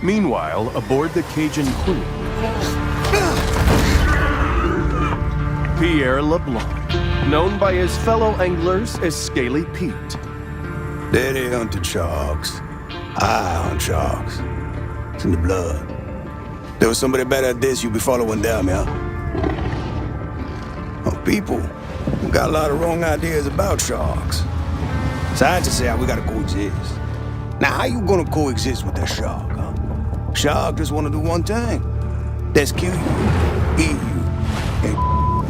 Meanwhile, aboard the Cajun Queen, Pierre LeBlanc, known by his fellow anglers as Scaly Pete. Daddy hunted sharks. I hunt sharks. It's in the blood. There was somebody better at this, you'd be following them, yeah? Oh, people got a lot of wrong ideas about sharks. Scientists say we gotta coexist. Now, how you gonna coexist with that shark, huh? Shark just wanna do one thing. That's kill you, eat you, and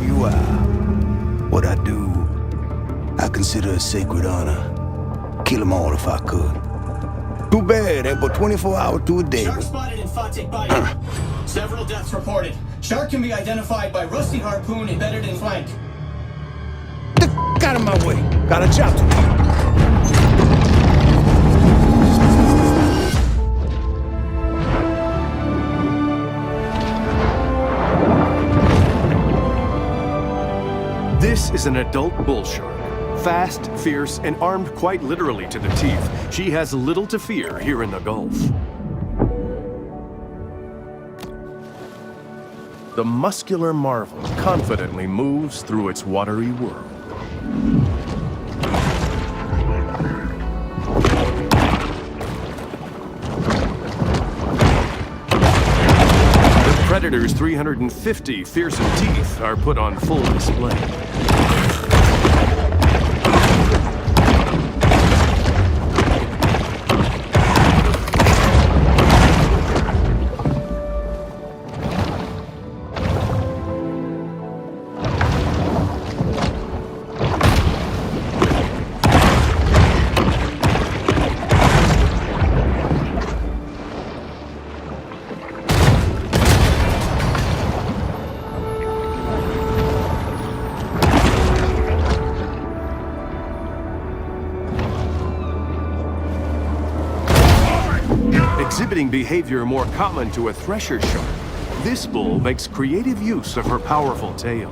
you out. What I do, I consider a sacred honor. Kill them all if I could. Too bad, ain't but 24 hours to a day. Shark spotted in Fatik Bayou. Several deaths reported. Shark can be identified by rusty harpoon embedded in flank. Get the out of my way. Got a job to do. This is an adult bull shark. Fast, fierce, and armed quite literally to the teeth, she has little to fear here in the Gulf. The muscular marvel confidently moves through its watery world. The predator's 350 fearsome teeth are put on full display. Exhibiting behavior more common to a thresher shark, this bull makes creative use of her powerful tail.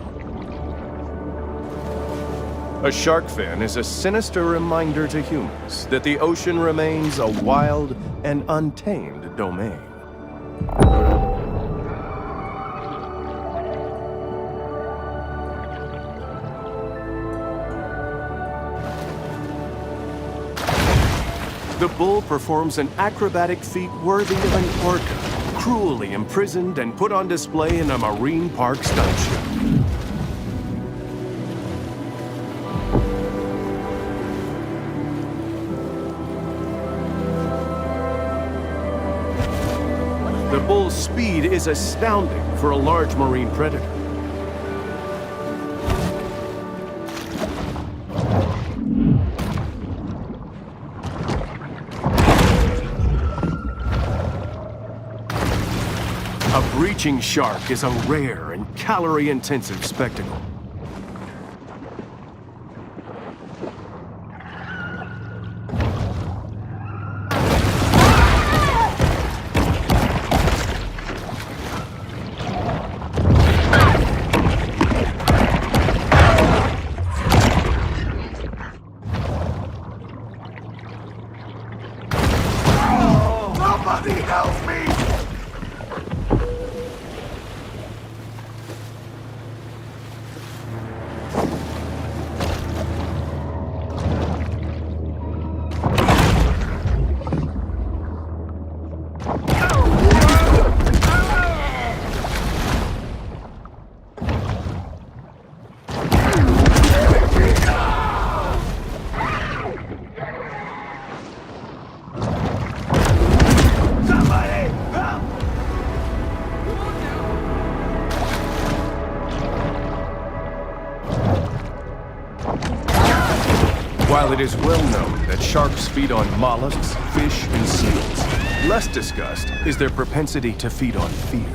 A shark fin is a sinister reminder to humans that the ocean remains a wild and untamed domain. The bull performs an acrobatic feat worthy of an orca, cruelly imprisoned and put on display in a marine park stunt show. The bull's speed is astounding for a large marine predator. A breaching shark is a rare and calorie-intensive spectacle. Somebody help me! While it is well known that sharks feed on mollusks, fish, and seals, less discussed is their propensity to feed on fear.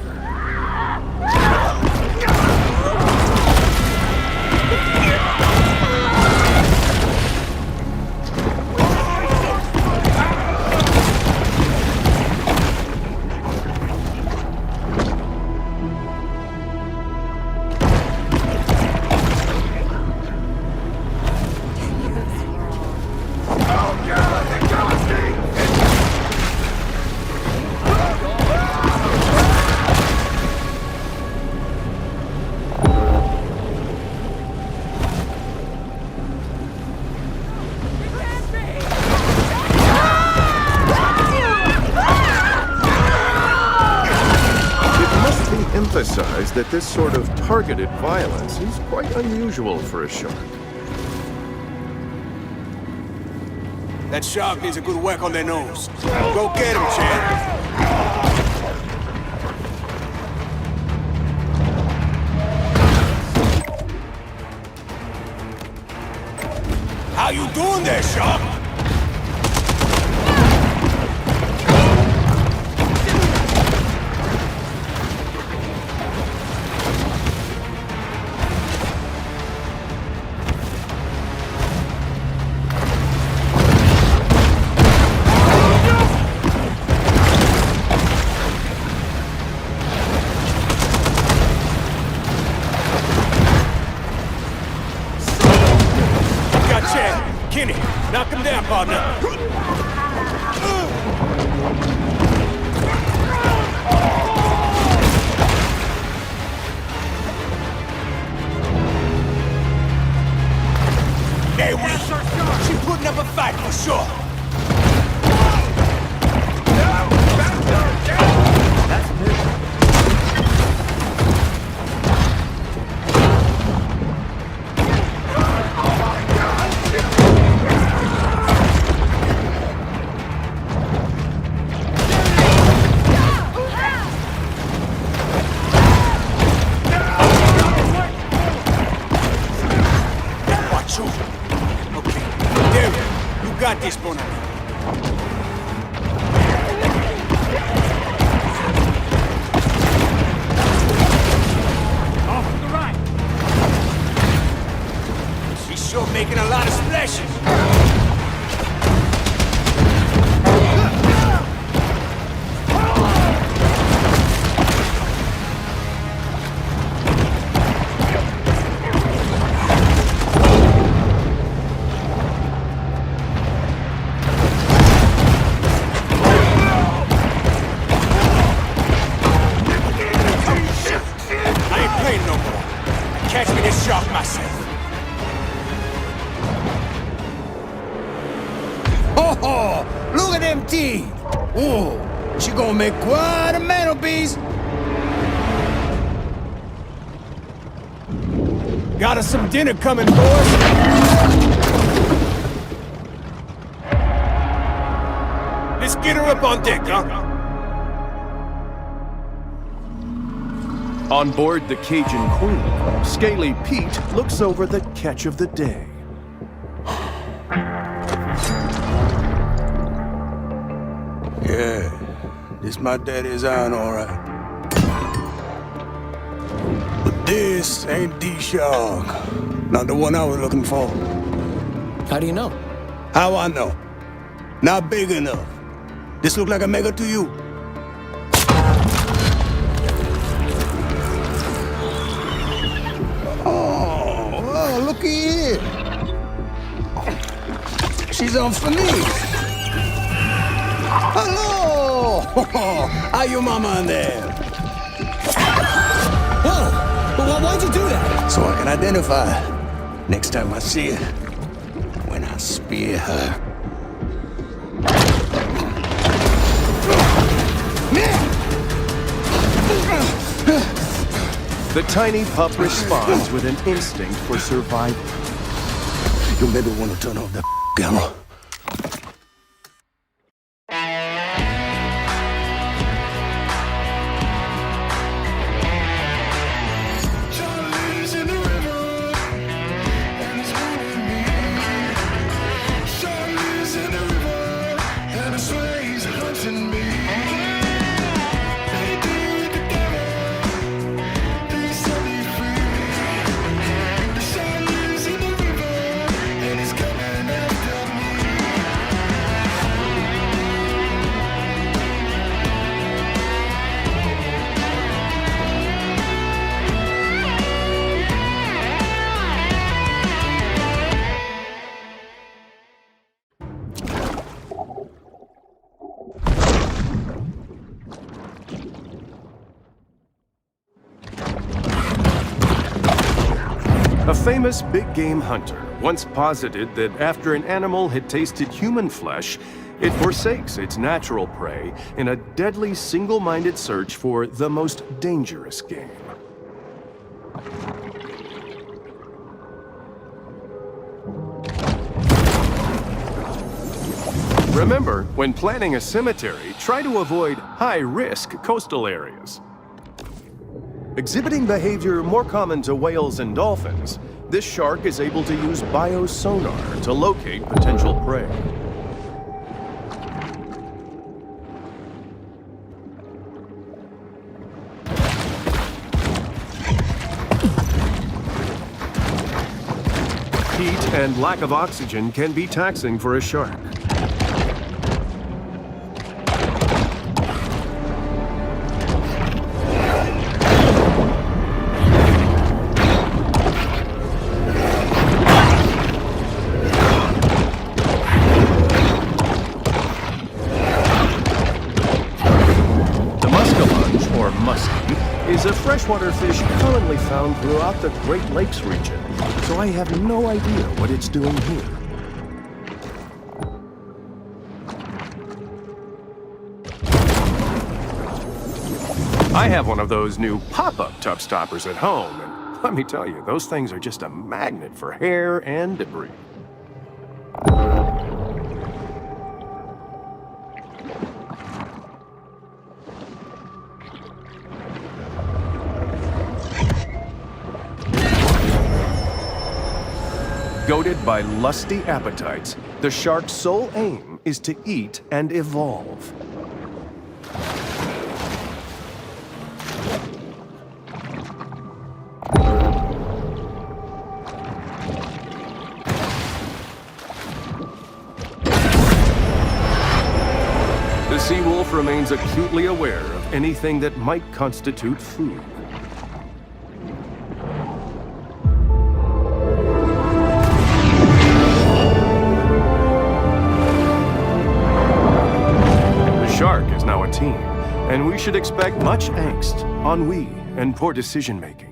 emphasize that this sort of targeted violence is quite unusual for a shark. That shark needs a good whack on their nose. Go get him, Chad. How you doing there, shark? Kenny, knock him down, partner. Hey, she's putting up a fight for sure. That's new. Got this, Bono. Off to the right. She's sure making a lot of splashes. Catch me this shark myself. Oh, look at them teeth. Oh, she gonna make quite a mantelpiece. Got us some dinner coming, boys. Let's get her up on deck, huh? On board the Cajun Queen, Scaly Pete looks over the catch of the day. Yeah, this my daddy's iron, all right. But this ain't the shark. Not the one I was looking for. How do you know? How I know? Not big enough. This look like a mega to you? Looky here. She's on for me. Hello! How you mama in there? Whoa! Well, why'd you do that? So I can identify her next time I see her. When I spear her. The tiny pup responds with an instinct for survival. You maybe want to turn off that camera. A famous big game hunter once posited that after an animal had tasted human flesh, It forsakes its natural prey in a deadly single-minded search for the most dangerous game. Remember, when planning a cemetery, try to avoid high-risk coastal areas. Exhibiting behavior more common to whales and dolphins, this shark is able to use biosonar to locate potential prey. Heat and lack of oxygen can be taxing for a shark. Is a freshwater fish commonly found throughout the Great Lakes region, so I have no idea what it's doing here. I have one of those new pop-up tub stoppers at home, and let me tell you, those things are just a magnet for hair and debris. Goaded by lusty appetites, the shark's sole aim is to eat and evolve. The sea wolf remains acutely aware of anything that might constitute food. And we should expect much angst, ennui, and poor decision-making.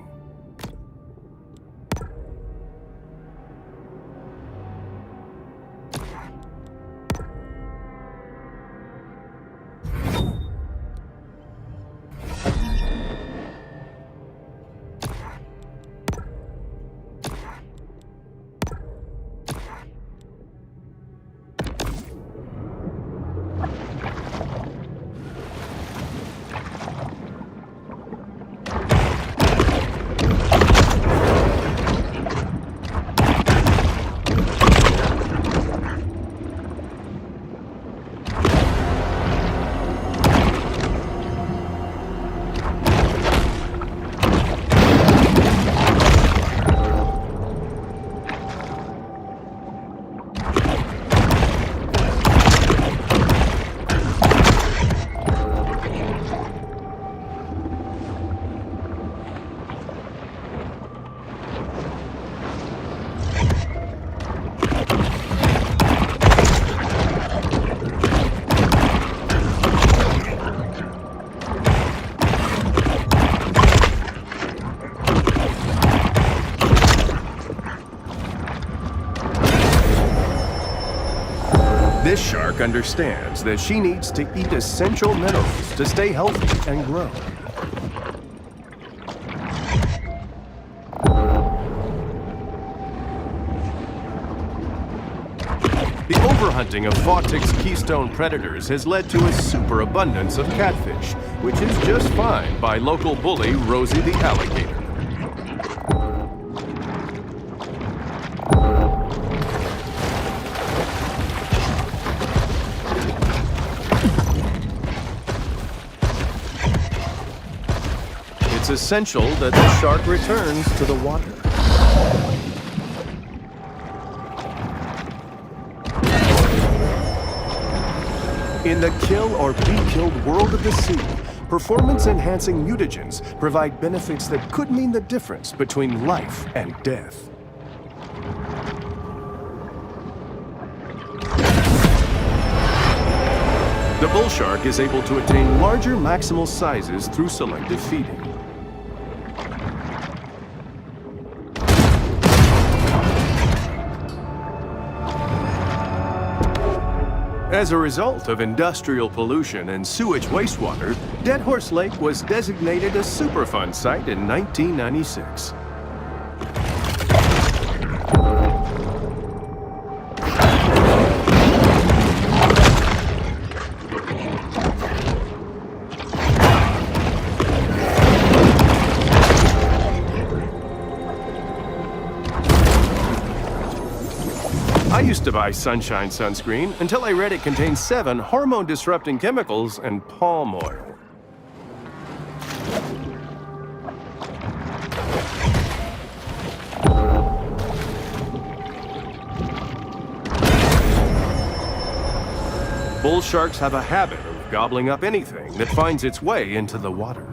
This shark understands that she needs to eat essential minerals to stay healthy and grow. The overhunting of Fawtick's keystone predators has led to a superabundance of catfish, which is just fine by local bully Rosie the alligator. It's essential that the shark returns to the water. In the kill or be killed world of the sea, performance-enhancing mutagens provide benefits that could mean the difference between life and death. The bull shark is able to attain larger maximal sizes through selective feeding. As a result of industrial pollution and sewage wastewater, Dead Horse Lake was designated a Superfund site in 1996. I used to buy Sunshine sunscreen until I read it contains 7 hormone-disrupting chemicals and palm oil. Bull sharks have a habit of gobbling up anything that finds its way into the water.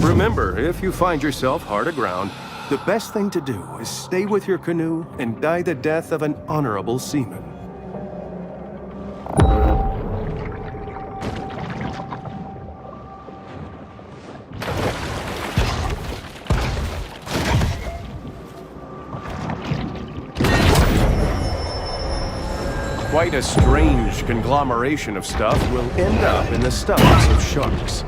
Remember, if you find yourself hard aground, the best thing to do is stay with your canoe and die the death of an honorable seaman. Quite a strange conglomeration of stuff will end up in the stomachs of sharks.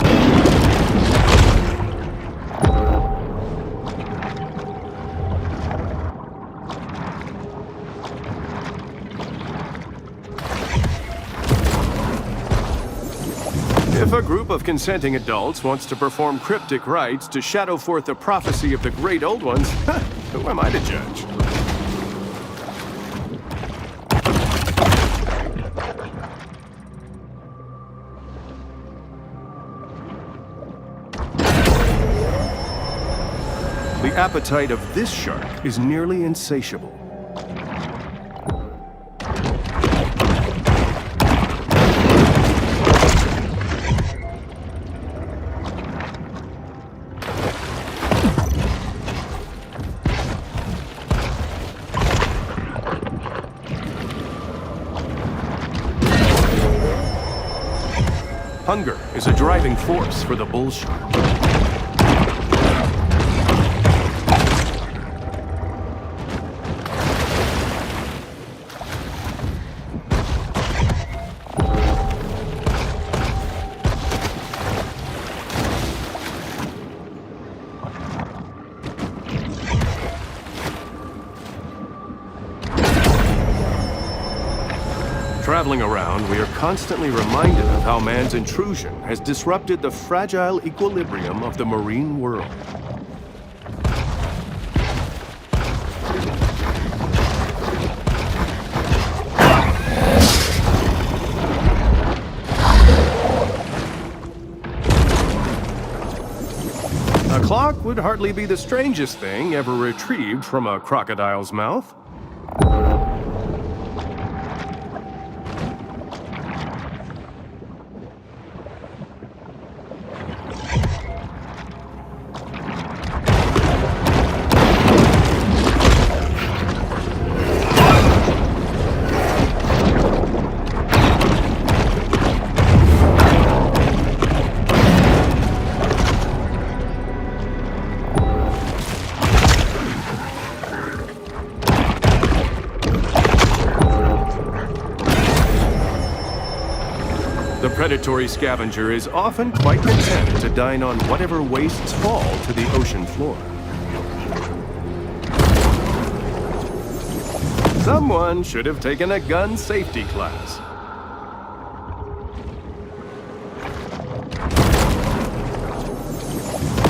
If a group of consenting adults wants to perform cryptic rites to shadow forth the prophecy of the great old ones, who am I to judge? The appetite of this shark is nearly insatiable. Hunger is a driving force for the bull shark. Traveling around, we are constantly reminded of how man's intrusion has disrupted the fragile equilibrium of the marine world. A clock would hardly be the strangest thing ever retrieved from a crocodile's mouth. The predatory scavenger is often quite content to dine on whatever wastes fall to the ocean floor. Someone should have taken a gun safety class.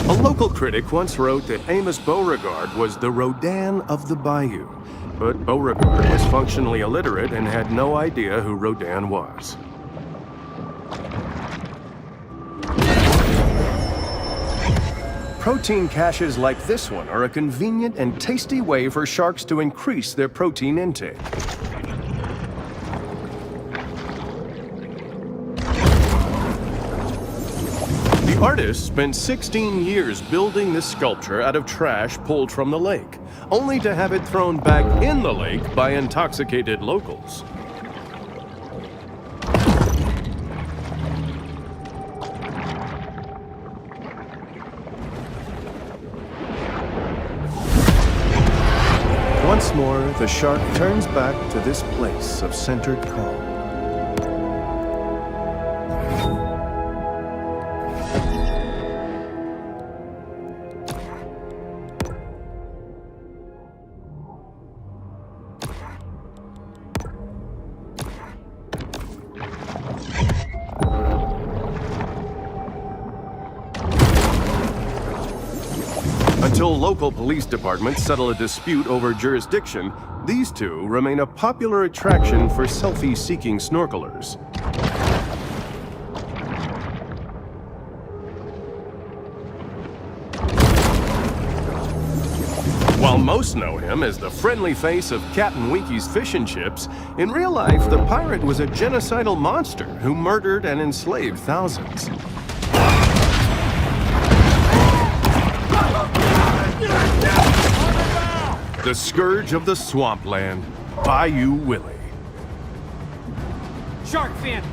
A local critic once wrote that Amos Beauregard was the Rodin of the bayou, but Beauregard was functionally illiterate and had no idea who Rodin was. Protein caches like this one are a convenient and tasty way for sharks to increase their protein intake. The artist spent 16 years building this sculpture out of trash pulled from the lake, only to have it thrown back in the lake by intoxicated locals. Once more, the shark turns back to this place of centered calm. Until local police departments settle a dispute over jurisdiction, these two remain a popular attraction for selfie-seeking snorkelers. While most know him as the friendly face of Captain Winky's Fish and Chips, in real life, the pirate was a genocidal monster who murdered and enslaved thousands. The Scourge of the Swampland, Bayou Willie. Shark fin!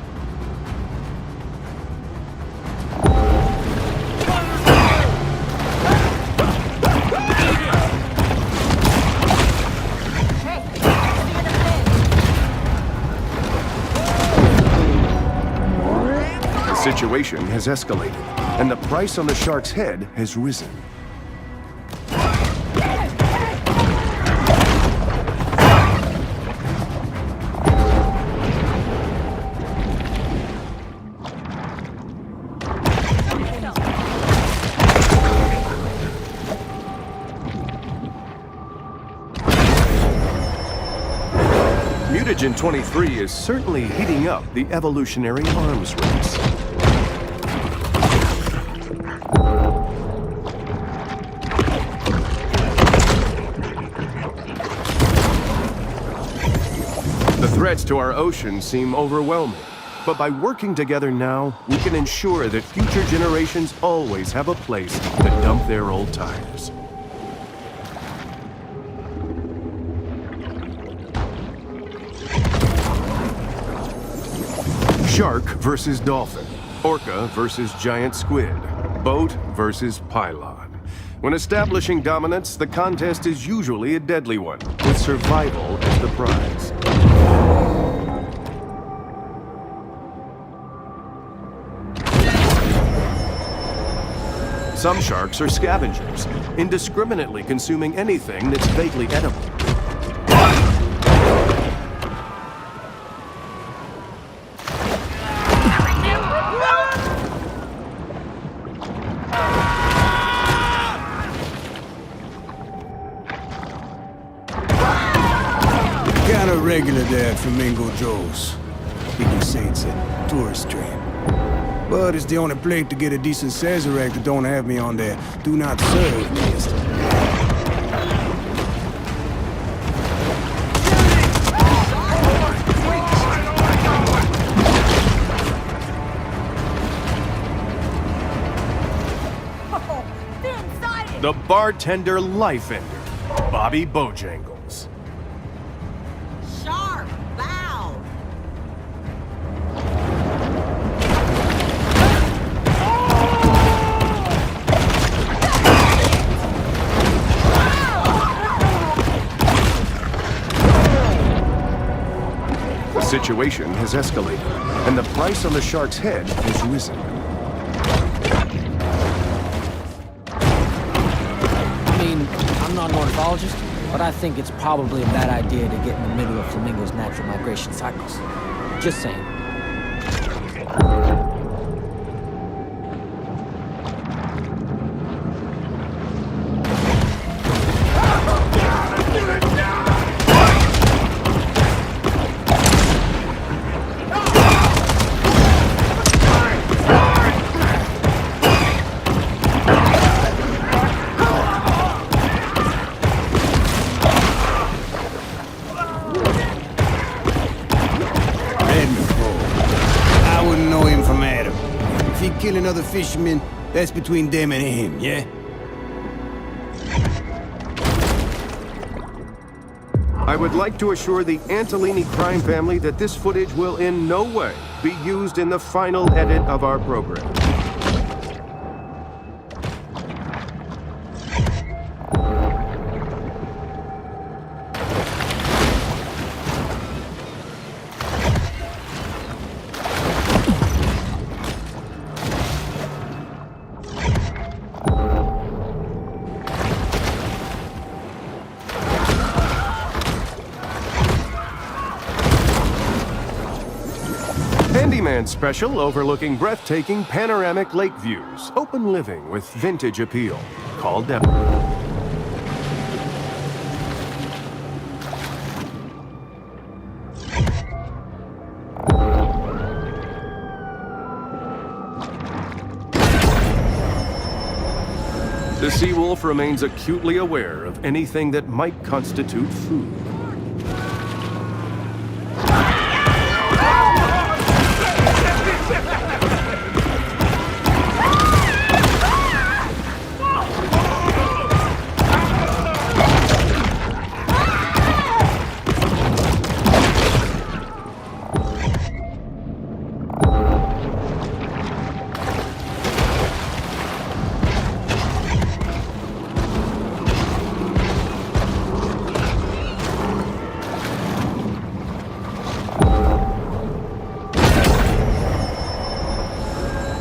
The situation has escalated, and the price on the shark's head has risen. Mutagen 23 is certainly heating up the evolutionary arms race. The threats to our ocean seem overwhelming, but by working together now, we can ensure that future generations always have a place to dump their old tires. Shark versus dolphin, orca versus giant squid, boat versus pylon. When establishing dominance, the contest is usually a deadly one, with survival as the prize. Some sharks are scavengers, indiscriminately consuming anything that's vaguely edible. Kinda regular there at Flamingo Joe's. You can say it's a tourist trap. But it's the only place to get a decent Sazerac that don't have me on their do not serve list. The bartender life ender, Bobby Bojangles. Sharp, loud. The situation has escalated, and the price on the shark's head has risen. I'm not an ornithologist, but I think it's probably a bad idea to get in the middle of flamingos' natural migration cycles. Just saying. Kill another fisherman, that's between them and him, yeah? I would like to assure the Antolini crime family that this footage will in no way be used in the final edit of our program. Handyman special overlooking breathtaking panoramic lake views. Open living with vintage appeal. Call Deborah. The Seawolf remains acutely aware of anything that might constitute food.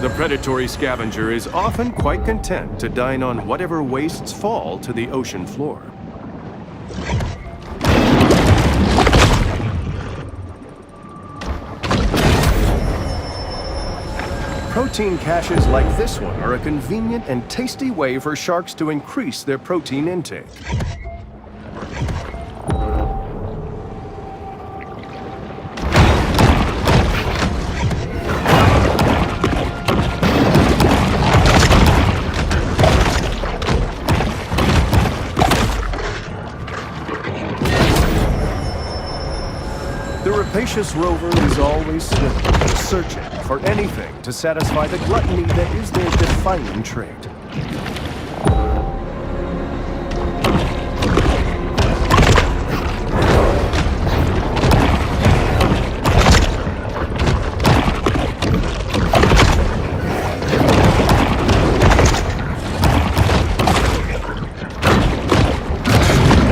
The predatory scavenger is often quite content to dine on whatever wastes fall to the ocean floor. Protein caches like this one are a convenient and tasty way for sharks to increase their protein intake. The rapacious rover is always swimming, searching for anything to satisfy the gluttony that is their defining trait.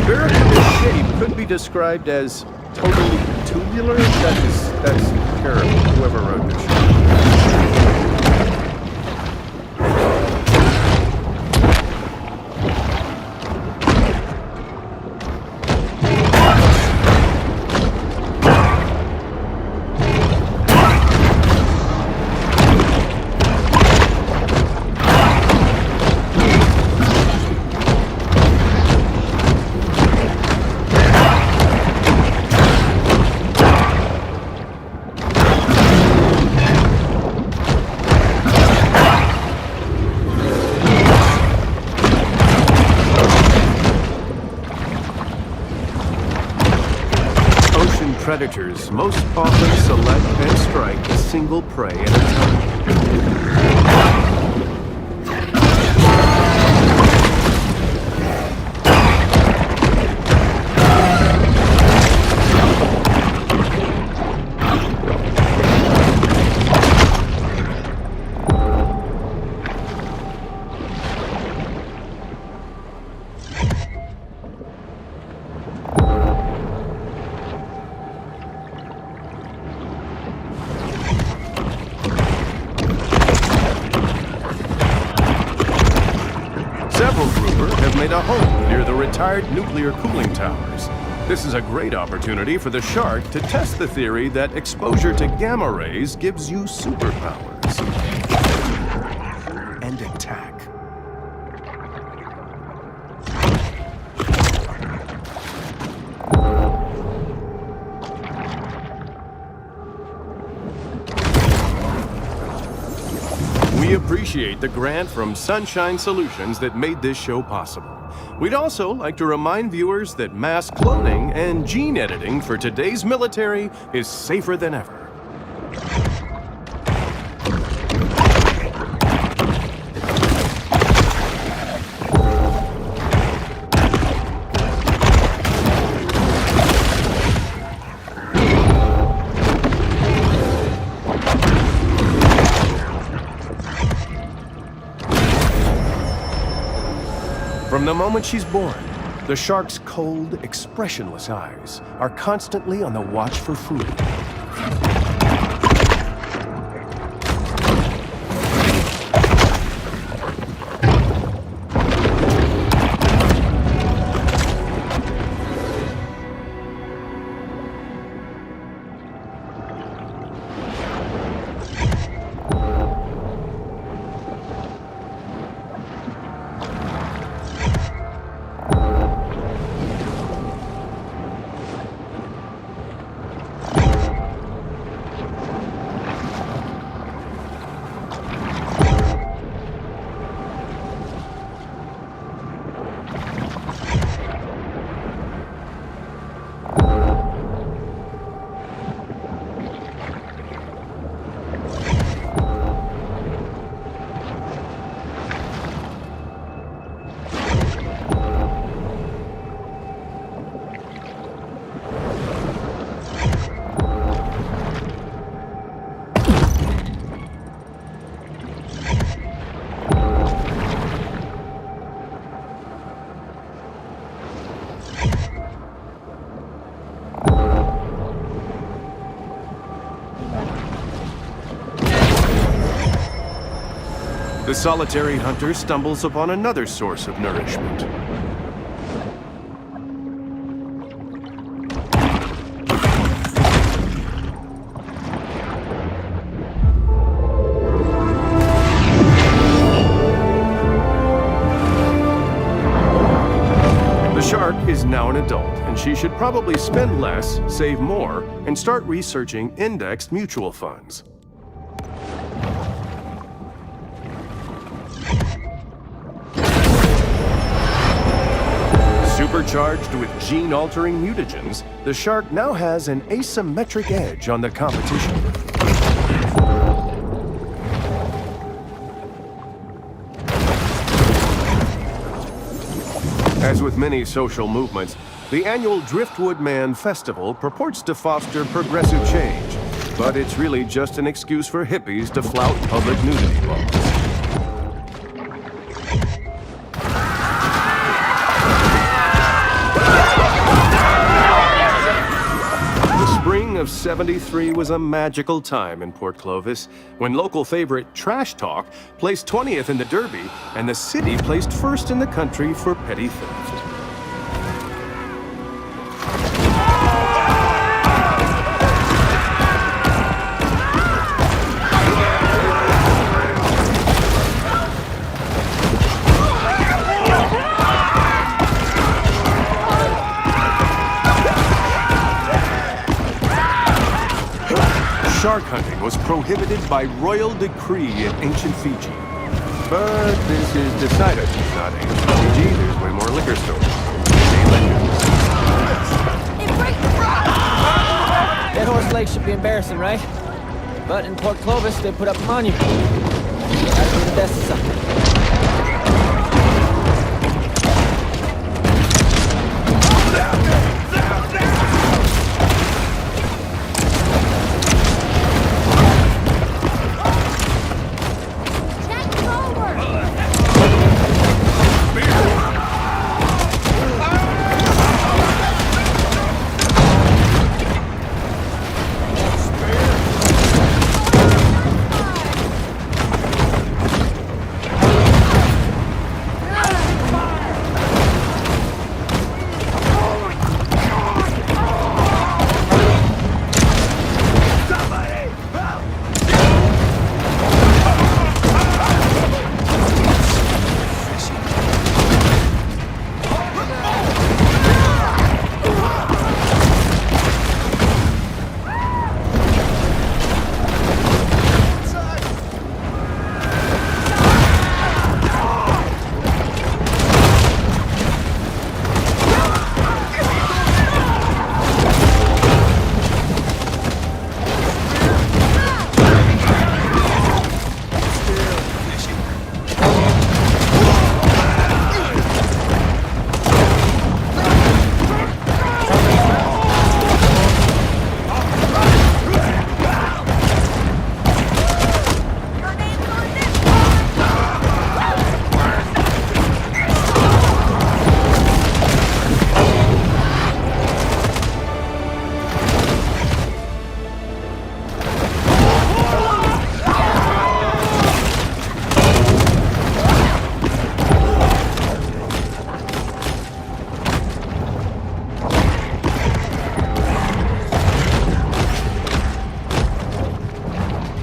Barracuda's shape could be described as totally tubular? That's terrible, whoever wrote this. Predators most often select and strike a single prey at a time. Several grouper have made a home near the retired nuclear cooling towers. This is a great opportunity for the shark to test the theory that exposure to gamma rays gives you superpowers. And attack. We appreciate the grant from Sunshine Solutions that made this show possible. We'd also like to remind viewers that mass cloning and gene editing for today's military is safer than ever. From the moment she's born, the shark's cold, expressionless eyes are constantly on the watch for food. The solitary hunter stumbles upon another source of nourishment. The shark is now an adult, and she should probably spend less, save more, and start researching indexed mutual funds. Supercharged with gene-altering mutagens, the shark now has an asymmetric edge on the competition. As with many social movements, the annual Driftwood Man Festival purports to foster progressive change, but it's really just an excuse for hippies to flout public nudity laws. Spring of '73 was a magical time in Port Clovis when local favorite Trash Talk placed 20th in the Derby and the city placed first in the country for petty theft. Shark hunting was prohibited by royal decree in ancient Fiji. But this is decidedly not ancient Fiji. There's way more liquor stores. Dead Horse Lake should be embarrassing, right? But in Port Clovis, they put up a monument. Gotta be the best of something.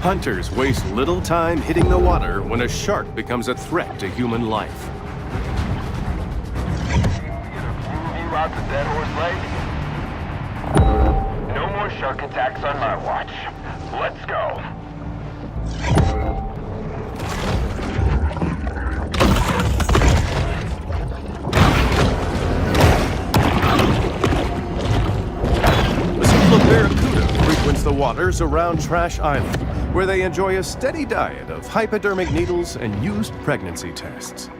Hunters waste little time hitting the water when a shark becomes a threat to human life. You out to Dead Horse Lake? No more shark attacks on my watch. Let's go. The simple barracuda frequents the waters around Trash Island, where they enjoy a steady diet of hypodermic needles and used pregnancy tests.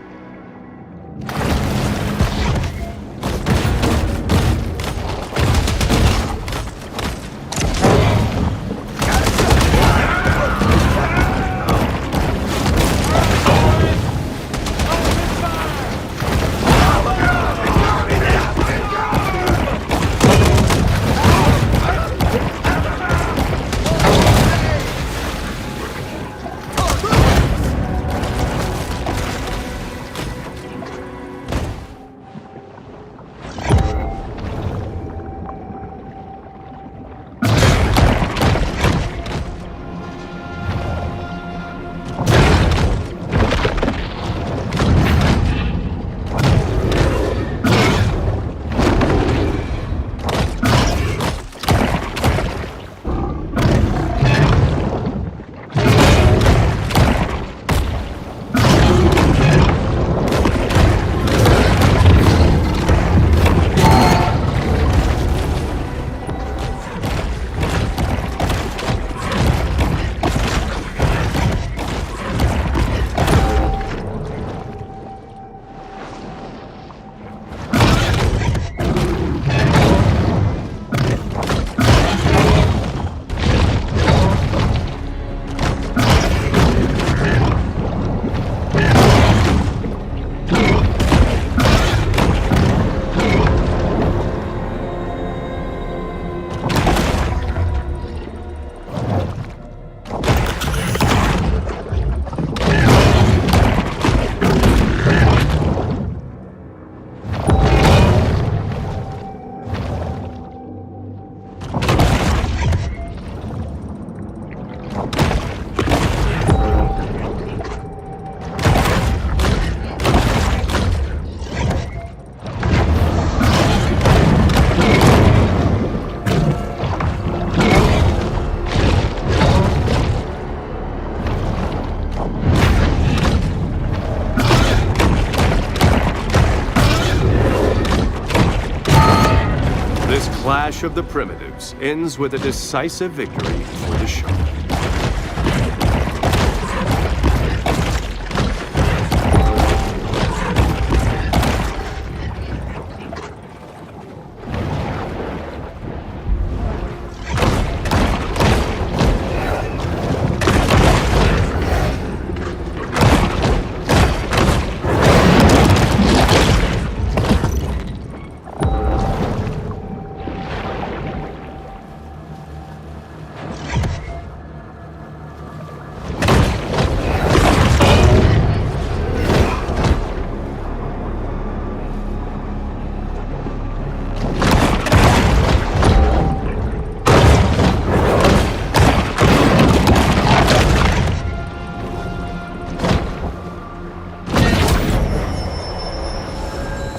Clash of the Primitives ends with a decisive victory for the shark.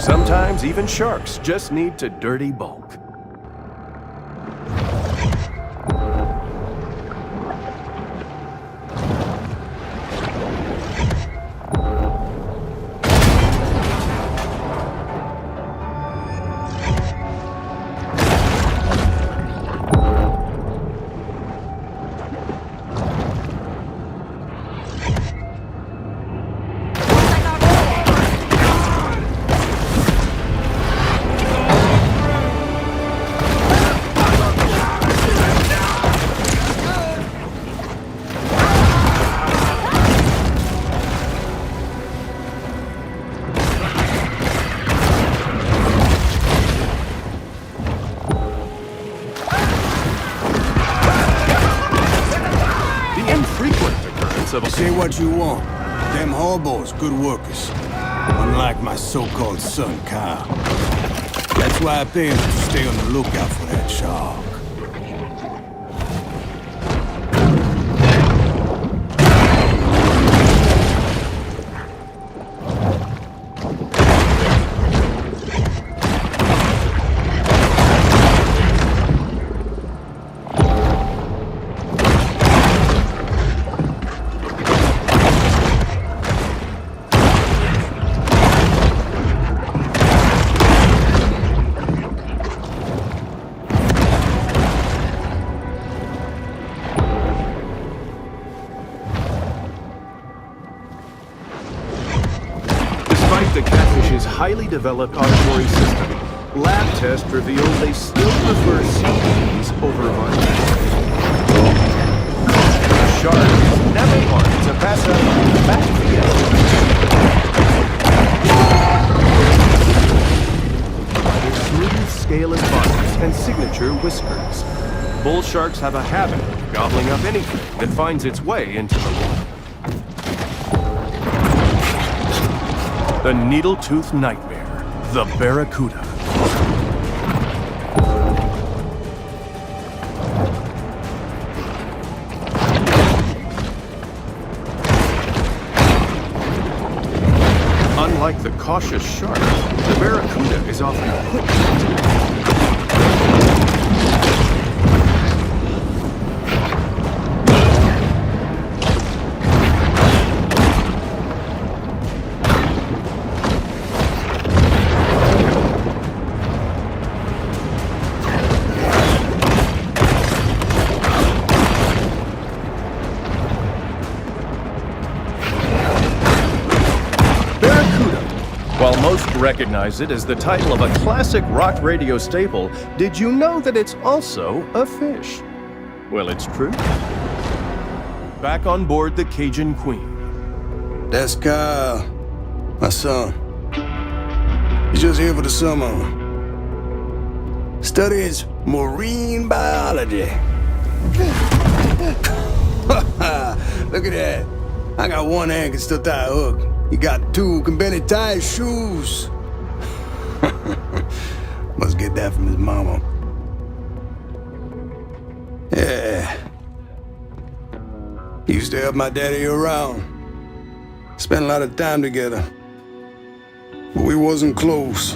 Sometimes even sharks just need to dirty bulk. Say what you want. Them hobos, good workers. Unlike my so-called son, Kyle. That's why I pay him to stay on the lookout for that shark. family's highly developed auditory system, lab tests reveal they still prefer CDs over vinyl. The shark is never one to pass up back to the by their smooth, scaleless bodies and signature whiskers. Bull sharks have a habit of gobbling up anything that finds its way into the water. The needle-toothed nightmare, the barracuda. Unlike the cautious shark, the barracuda is often quick. While most recognize it as the title of a classic rock radio staple, did you know that it's also a fish? Well, it's true. Back on board the Cajun Queen. That's Kyle, my son. He's just here for the summer. Studies marine biology. Look at that. I got one hand can still tie a hook. You got two can barely tie his shoes. Must get that from his mama. Yeah. He used to help my daddy around. Spent a lot of time together. But we wasn't close.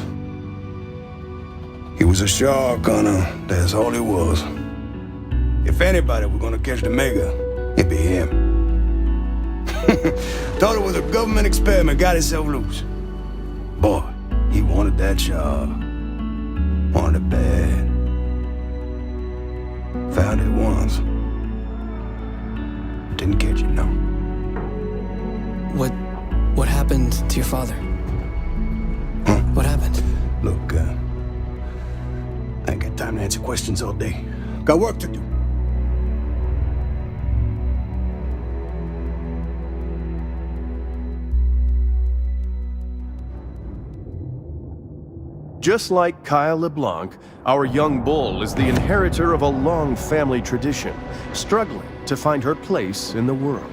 He was a shark hunter, that's all he was. If anybody were gonna catch the mega, it'd be him. Thought it was a government experiment, got himself loose. Boy, he wanted that shark. Wanted it bad. Found it once. Didn't catch it, no. What happened to your father? Huh? What happened? Look, I ain't got time to answer questions all day. Got work to do. Just like Kyle LeBlanc, our young bull is the inheritor of a long family tradition, struggling to find her place in the world.